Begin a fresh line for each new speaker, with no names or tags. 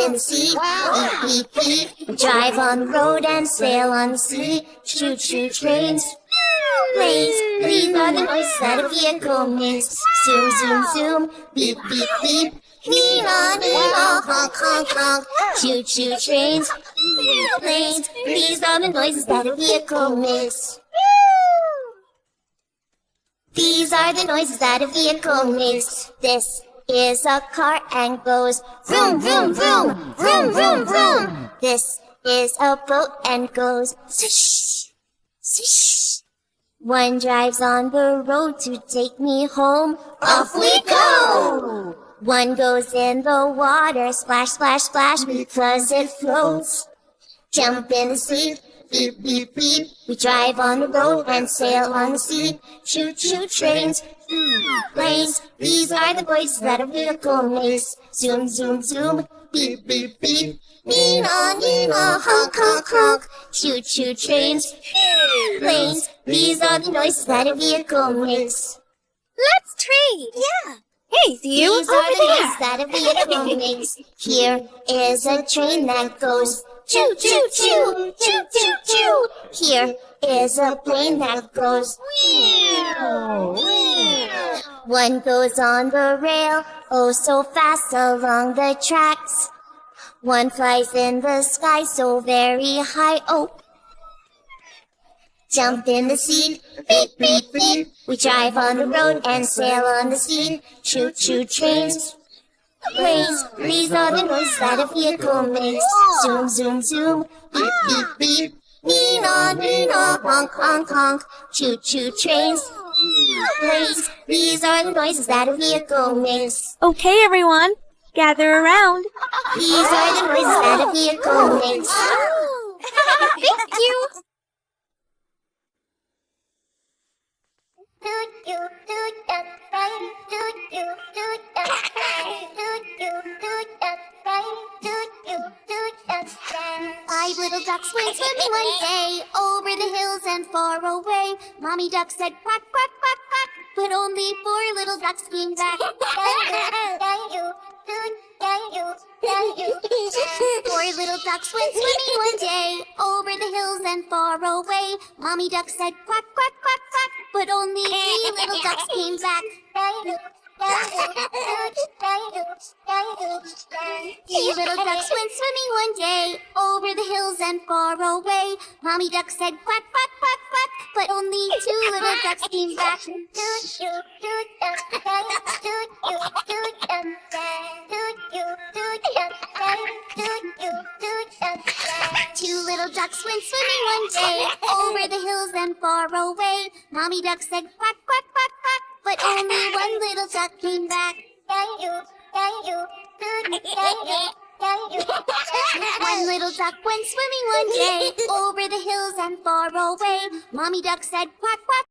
in the sea. Beep, beep, beep. Drive on the road and sail on the sea. Choo choo trains. Planes, these are the noises that a vehicle makes. Zoom, zoom, zoom. Beep, beep, beep. Nina, Nina, honk, honk, honk. Choo choo trains. Planes, these are the noises that a vehicle makes. These are the noises that a vehicle makes. This is a car and goes vroom, vroom, vroom, vroom, vroom, vroom. This is a boat and goes swish, swish. One drives on the road to take me home. Off we go! One goes in the water, splash, splash, splash, because it floats. Jump in the sea, beep, beep, beep. We drive on the road and sail on the sea. Choo choo trains, planes. These are the voices that a vehicle makes. Zoom, zoom, zoom, beep, beep, beep. Nina, Nina, honk, honk, honk. Choo choo trains, planes. These are the noises that a vehicle makes.
Let's trade.
Yeah.
Hey, you
These are the noises that a vehicle makes. Here is a train that goes choo choo choo, choo choo choo. Here is a plane that goes whew, whew. One goes on the rail, oh so fast along the tracks. One flies in the sky so very high, oh. Jump in the sea, beep, beep, beep. We drive on the road and sail on the sea. Choo choo trains, planes. These are the noises that a vehicle makes. Zoom, zoom, zoom, beep, beep, beep. Nina, Nina, honk, honk, honk. Choo choo trains, planes. These are the noises that a vehicle makes.
Okay, everyone, gather around.
These are the noises that a vehicle makes.
Thank you.
Five little ducks went swimming one day over the hills and far away. Mommy duck said quack, quack, quack, quack, but only four little ducks came back. Four little ducks went swimming one day over the hills and far away. Mommy duck said quack, quack, quack, quack, but only three little ducks came back. Three little ducks went swimming one day over the hills and far away. Mommy duck said quack, quack, quack, quack, but only two little ducks came back. Two little ducks went swimming one day over the hills and far away. Mommy duck said quack, quack, quack, quack, but only one little duck came back. One little duck went swimming one day over the hills and far away. Mommy duck said quack, quack,